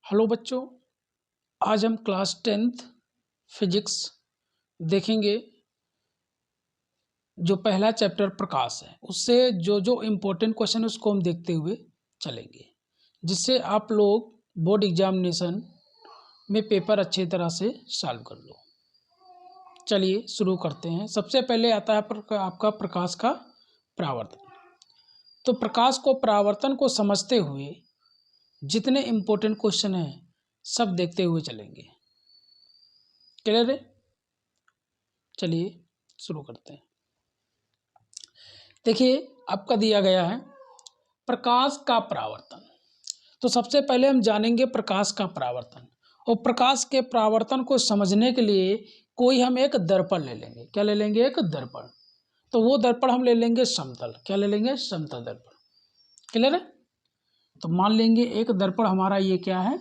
Hello बच्चों, आज हम क्लास 10th फिजिक्स देखेंगे। जो पहला चैप्टर प्रकाश है उससे जो जो इम्पोर्टेंट क्वेश्चन है उसको हम देखते हुए चलेंगे, जिससे आप लोग बोर्ड एग्जामिनेशन में पेपर अच्छी तरह से सॉल्व कर लो। चलिए शुरू करते हैं। सबसे पहले आता है आपका प्रकाश का परावर्तन। तो प्रकाश को परावर्तन को समझते हुए जितने इम्पोर्टेंट क्वेश्चन हैं सब देखते हुए चलेंगे। क्लियर है? चलिए शुरू करते हैं। देखिए, आपका दिया गया है प्रकाश का परावर्तन। तो सबसे पहले हम जानेंगे प्रकाश का परावर्तन, और प्रकाश के परावर्तन को समझने के लिए कोई हम एक दर्पण ले लेंगे। क्या ले लेंगे? एक दर्पण। तो वो दर्पण हम ले लेंगे समतल। क्या ले लेंगे? समतल दर्पण। क्लियर है? तो मान लेंगे एक दर्पण हमारा ये क्या है?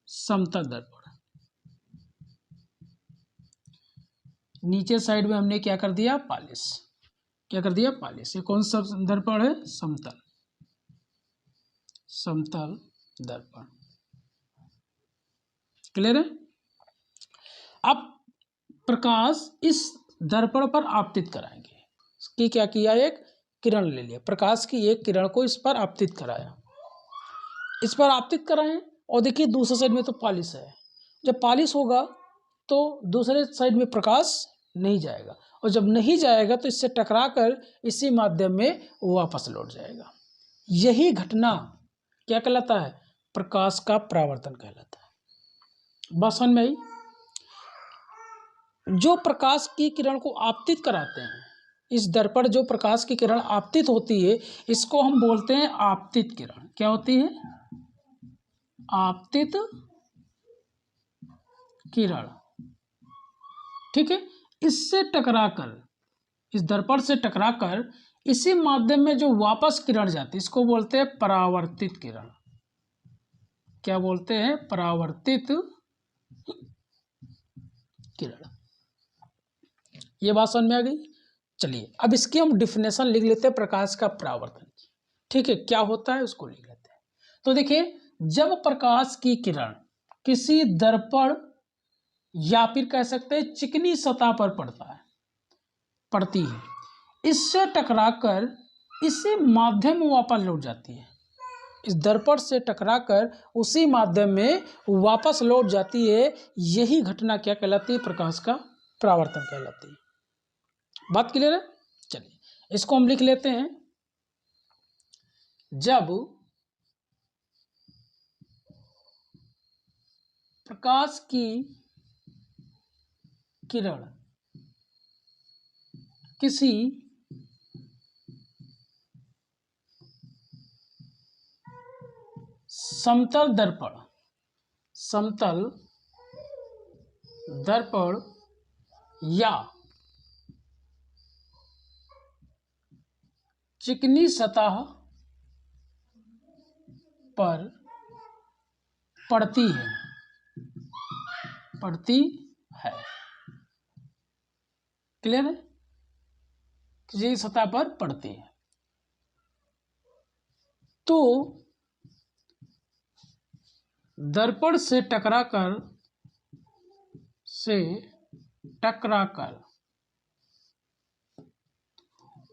समतल दर्पण। नीचे साइड में हमने क्या कर दिया? पॉलिश। क्या कर दिया? पॉलिश। ये कौन सा दर्पण है? समतल। समतल दर्पण। क्लियर है? अब प्रकाश इस दर्पण पर आपतित कराएंगे कि क्या किया? एक किरण ले लिया, प्रकाश की एक किरण को इस पर आपतित कराया। इस पर आपतित कराएं और देखिए दूसरे साइड में तो पॉलिश है। जब पॉलिश होगा तो दूसरे साइड में प्रकाश नहीं जाएगा, और जब नहीं जाएगा तो इससे टकराकर इसी माध्यम में वापस लौट जाएगा। यही घटना क्या कहलाता है? प्रकाश का परावर्तन कहलाता है। बात समझ में आई? जो प्रकाश की किरण को आपतित कराते हैं, इस दर्पण जो प्रकाश की किरण आपतित होती है, इसको हम बोलते हैं आपतित किरण। क्या होती है? आपतित किरण। ठीक है? इससे टकराकर, इस दर्पण से टकराकर इसी माध्यम में जो वापस किरण जाती है, इसको बोलते हैं परावर्तित किरण। क्या बोलते हैं? परावर्तित किरण। ये बात समझ में आ गई? चलिए अब इसकी हम डिफिनेशन लिख लेते हैं प्रकाश का परावर्तन। ठीक है, क्या होता है उसको लिख लेते हैं। तो देखिए, जब प्रकाश की किरण किसी दर्पण या फिर कह सकते हैं चिकनी सतह पर पड़ती है, इससे टकराकर इसी माध्यम में वापस लौट जाती है। इस दर्पण से टकराकर उसी माध्यम में वापस लौट जाती है। यही घटना क्या कहलाती है? प्रकाश का परावर्तन कहलाती है। बात क्लियर है? चलिए इसको हम लिख लेते हैं। जब प्रकाश की किरण किसी समतल दर्पण या चिकनी सतह पर पड़ती है। क्लियर है? किसी सतह पर पड़ती है तो दर्पण से टकराकर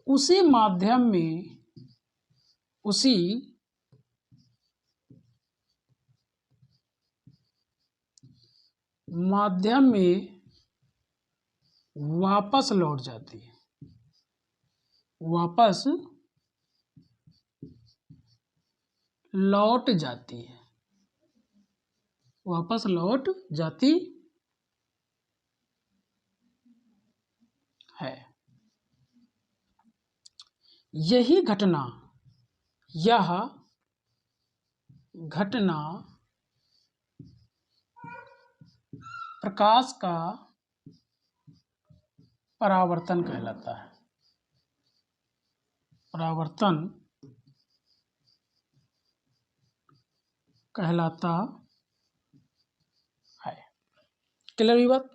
उसी माध्यम में वापस लौट जाती है। वापस लौट जाती है। यह घटना प्रकाश का परावर्तन कहलाता है। परावर्तन कहलाता है। क्लियर हुई बात?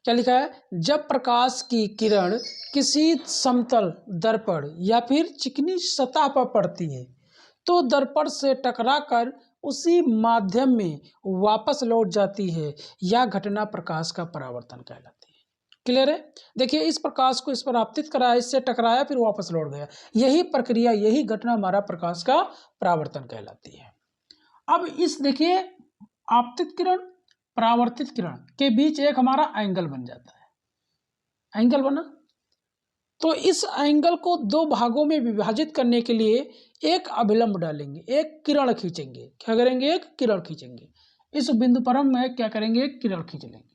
क्या लिखा है? जब प्रकाश की किरण किसी समतल दर्पण या फिर चिकनी सतह पर पड़ती है तो दर्पण से टकराकर उसी माध्यम में वापस लौट जाती है, यह घटना प्रकाश का परावर्तन कहलाती है। क्लियर है? देखिए, इस प्रकाश को इस पर आपतित कराया, इससे टकराया, फिर वापस लौट गया। यही प्रक्रिया, यही घटना हमारा प्रकाश का परावर्तन कहलाती है। अब इस देखिए आपतित किरण परावर्तित किरण के बीच एक हमारा एंगल बन जाता है। एंगल बना, तो इस एंगल को दो भागों में विभाजित करने के लिए एक अभिलंब डालेंगे, एक किरण खींचेंगे। क्या करेंगे? एक किरण खींचेंगे। इस बिंदु पर हम क्या करेंगे? एक किरण खींच लेंगे,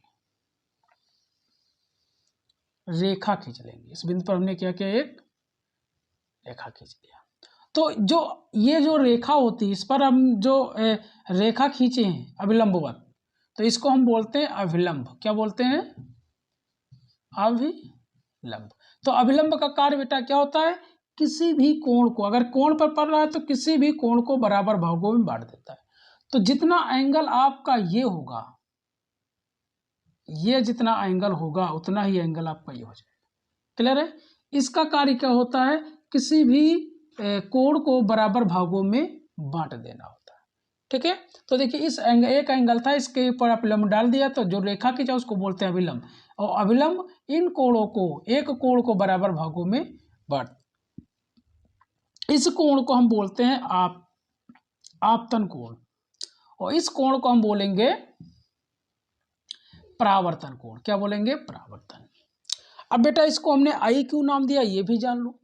रेखा खींच लेंगे। इस बिंदु पर हमने क्या किया? एक रेखा खींच लिया। तो ये जो रेखा होती है, इस पर हम जो रेखा खींचे हैं अभिलंबवत, तो इसको हम बोलते हैं अभिलंब। क्या बोलते हैं? अभिलंब। तो अभिलंब का कार्य बेटा क्या होता है? किसी भी कोण को, अगर कोण पर पड़ रहा है तो किसी भी कोण को बराबर भागों में बांट देता है। तो जितना एंगल आपका ये होगा, ये जितना एंगल होगा उतना ही एंगल आपका ये हो जाएगा। क्लियर है? इसका कार्य क्या होता है? किसी भी कोण को बराबर भागों में बांट देना होता है। ठीक है? तो देखिए, इस एक एंगल था, इसके ऊपर अभिलंब डाल दिया, तो जो रेखा खींचा उसको बोलते हैं अभिलंब। और अभिलंब इन कोणों को, एक कोण को बराबर भागों में बांट, इस कोण को हम बोलते हैं आपतन कोण, और इस कोण को हम बोलेंगे परावर्तन कोण। क्या बोलेंगे? परावर्तन। अब बेटा इसको हमने आई क्यों नाम दिया, ये भी जान लो।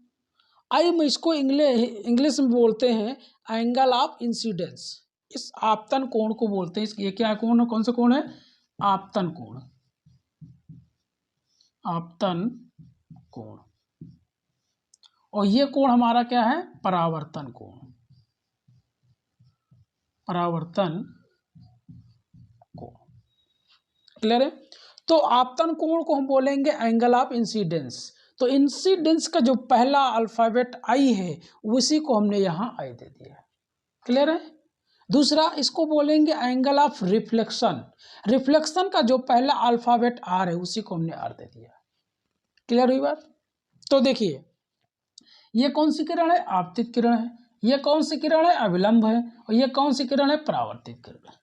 आई में इसको इंग्लिश में बोलते हैं एंगल ऑफ इंसिडेंस। इस आपतन कोण को बोलते हैं, ये क्या कोण, कौन सा कोण है? आपतन कोण। आपतन कोण। और ये कोण हमारा क्या है? परावर्तन कोण। परावर्तन कोण। क्लियर है? तो आपतन कोण को हम बोलेंगे एंगल ऑफ इंसिडेंस। तो इंसिडेंस का जो पहला अल्फाबेट आई है, उसी को हमने यहां आई दे दिया। क्लियर है? दूसरा, इसको बोलेंगे एंगल ऑफ रिफ्लेक्शन। रिफ्लेक्शन का जो पहला अल्फाबेट आर है, उसी को हमने आर दे दिया। क्लियर हुई बात? तो देखिए, ये कौन सी किरण है? आपतित किरण है। ये कौन सी किरण है? अभिलंब है। और ये कौन सी किरण है? परावर्तित किरण।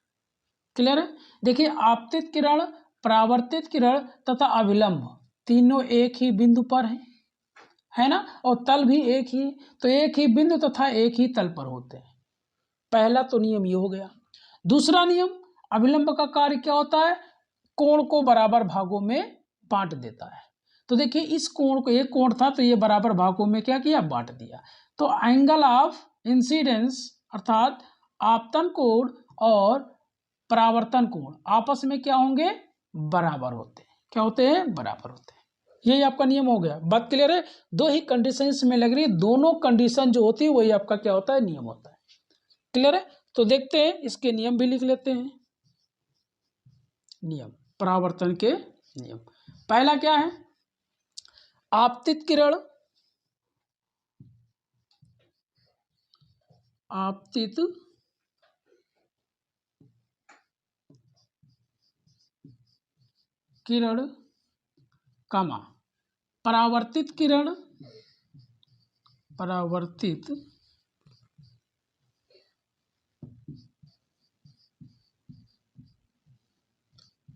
क्लियर है? देखिए, आपतित किरण, परावर्तित किरण तथा अभिलंब तीनों एक ही बिंदु पर है ना, और तल भी एक ही, तो एक ही बिंदु तथा एक ही तल पर होते हैं। पहला तो नियम ये हो गया। दूसरा नियम, अभिलंब का कार्य क्या होता है? कोण को बराबर भागों में बांट देता है। तो देखिए, इस कोण को, एक कोण था तो ये बराबर भागों में क्या किया? बांट दिया। तो एंगल ऑफ इंसिडेंस अर्थात आपतन कोण और परावर्तन कोण आपस में क्या होंगे? बराबर होते हैं। क्या होते हैं? बराबर होते हैं। यही आपका नियम हो गया। बात क्लियर है? दो ही कंडीशंस में लग रही है, दोनों कंडीशन जो होती है वही आपका क्या होता है? नियम होता है। क्लियर है? तो देखते हैं, इसके नियम भी लिख लेते हैं। नियम, परावर्तन के नियम। पहला क्या है? आपतित किरण, आपतित किरण कामा परावर्तित किरण, परावर्तित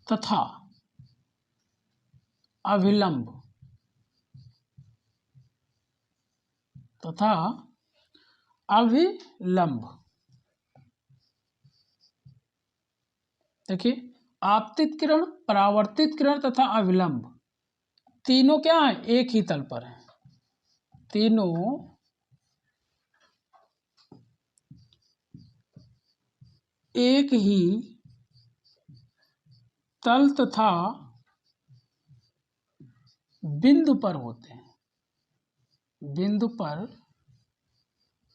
तथा अभिलंब तथा अभिलंब। देखिए, आपतित किरण, परावर्तित किरण तथा अभिलंब तीनों क्या है? एक ही तल पर है। तीनों एक ही तल तथा बिंदु पर होते हैं। बिंदु पर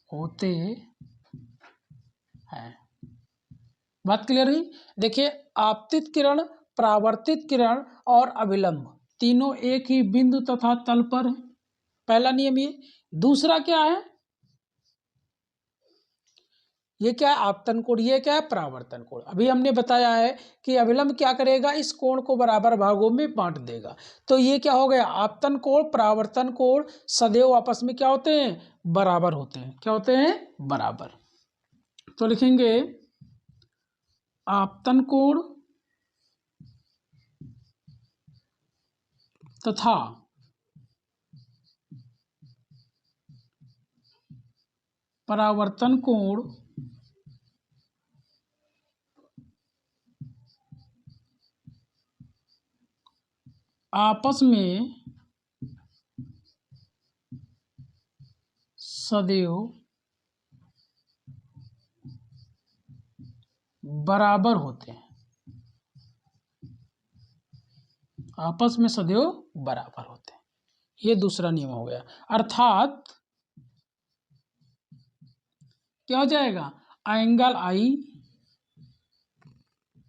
होते हैं। बात क्लियर हुई? देखिए, आपतित किरण, परावर्तित किरण और अभिलंब तीनों एक ही बिंदु तथा तल पर है। पहला नियम ये। दूसरा क्या है? ये क्या है? आपतन कोण। ये क्या है? परावर्तन कोण। अभी हमने बताया है कि अभिलंब क्या करेगा? इस कोण को बराबर भागों में बांट देगा। तो ये क्या हो गया? आपतन कोण, परावर्तन कोण सदैव आपस में क्या होते हैं? बराबर होते हैं। क्या होते हैं? बराबर। तो लिखेंगे आपतन कोण तथा परावर्तन कोण आपस में सदैव बराबर होते हैं। आपस में सदैव बराबर होते हैं, ये दूसरा नियम हो गया। अर्थात क्या हो जाएगा, एंगल आई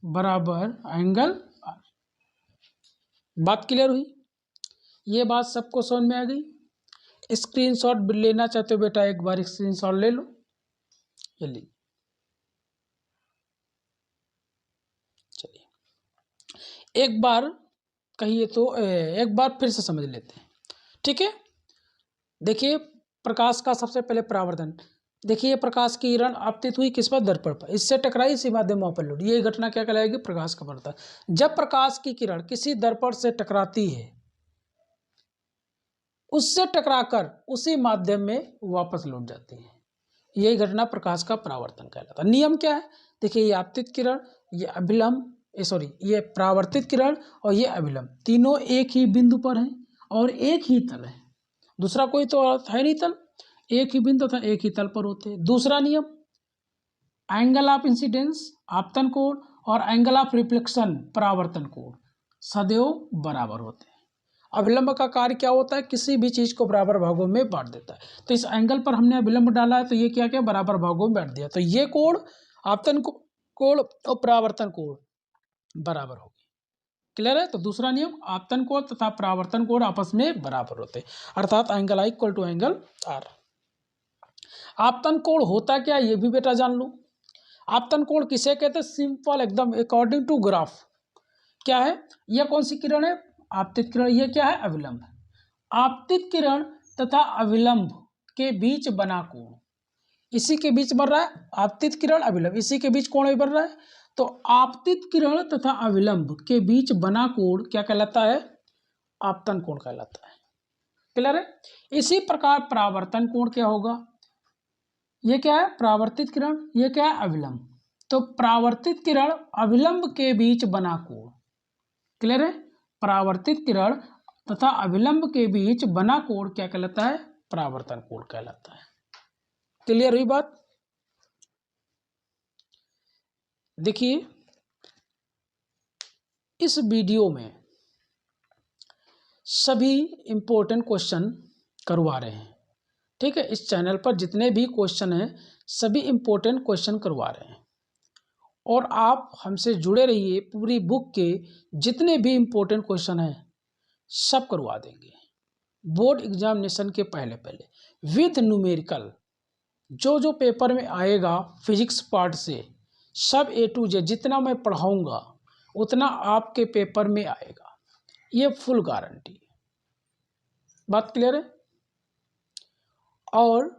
बराबर एंगल आर। बात क्लियर हुई? ये बात सबको समझ में आ गई? स्क्रीनशॉट लेना चाहते हो बेटा, एक बार स्क्रीनशॉट ले लो। ये ली, चलिए एक बार कहिए तो एक बार फिर से समझ लेते हैं, ठीक है। देखिए प्रकाश का सबसे पहले परावर्तन, देखिए प्रकाश की किरण आपतित हुई किस पर, दर्पण पर, इससे टकराई, इसी माध्यम पर लौटी, ये घटना क्या कहलाएगी, प्रकाश का परावर्तन। जब प्रकाश की किरण किसी दर्पण से टकराती है, उससे टकराकर उसी माध्यम में वापस लौट जाती है, यही घटना प्रकाश का परावर्तन कहलाता है। नियम क्या है, देखिए ये आपतित किरण, ये अभिलंब, ये परावर्तित किरण और ये अभिलंब, तीनों एक ही बिंदु पर हैं और एक ही तल है, दूसरा कोई तो है नहीं तल, एक ही बिंदु तथा एक ही तल पर होते हैं। दूसरा नियम, एंगल ऑफ इंसिडेंस आपतन कोण और एंगल ऑफ रिफ्लेक्शन परावर्तन कोण सदैव बराबर होते हैं। अभिलंब का कार्य क्या होता है, किसी भी चीज को बराबर भागों में बांट देता है। तो इस एंगल पर हमने अभिलंब डाला है, तो ये क्या क्या बराबर भागों में बांट दिया, तो ये कोण आपतन कोण और परावर्तन कोण बराबर होगी। क्लियर है? तो दूसरा नियम, आपतन कोण तथा परावर्तन कोण आपस में बराबर होते हैं, अर्थात angle I equal to angle R. आपतन कोण होता क्या, ये भी बेटा जान लो। आपतन कोण किसे कहते हैं, सिंपल एकदम, अकॉर्डिंग टू ग्राफ क्या है, यह कौन सी किरण है, आपतित किरण, ये क्या है, अभिलंब। आपतित किरण तथा अभिलंब के बीच बना कोण, इसी के बीच बन रहा है आपतित किरण अभिलंब, इसी के बीच कोण भी बन रहा है, तो आपतित किरण तथा अभिलंब के बीच बना कोण क्या कहलाता है, आपतन कोण कहलाता है। क्लियर है? इसी प्रकार परावर्तन कोण क्या होगा, ये क्या है, परावर्तित किरण, ये क्या है, अभिलंब, तो परावर्तित किरण अभिलंब के बीच बना कोण, क्लियर है, परावर्तित किरण तथा अभिलंब के बीच बना कोण क्या कहलाता है, परावर्तन कोण कहलाता है। क्लियर हुई बात? देखिए इस वीडियो में सभी इंपॉर्टेंट क्वेश्चन करवा रहे हैं, ठीक है। इस चैनल पर जितने भी क्वेश्चन हैं सभी इंपॉर्टेंट क्वेश्चन करवा रहे हैं, और आप हमसे जुड़े रहिए, पूरी बुक के जितने भी इंपॉर्टेंट क्वेश्चन हैं सब करवा देंगे बोर्ड एग्जामिनेशन के पहले पहले विद न्यूमेरिकल। जो जो पेपर में आएगा फिजिक्स पार्ट से सब A to Z जितना मैं पढ़ाऊंगा उतना आपके पेपर में आएगा, ये फुल गारंटी है। बात क्लियर है? और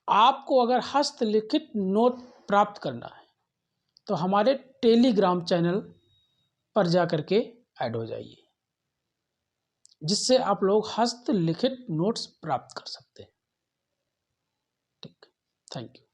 आपको अगर हस्तलिखित नोट प्राप्त करना है तो हमारे टेलीग्राम चैनल पर जाकर के ऐड हो जाइए, जिससे आप लोग हस्तलिखित नोट्स प्राप्त कर सकते हैं। ठीक, थैंक यू।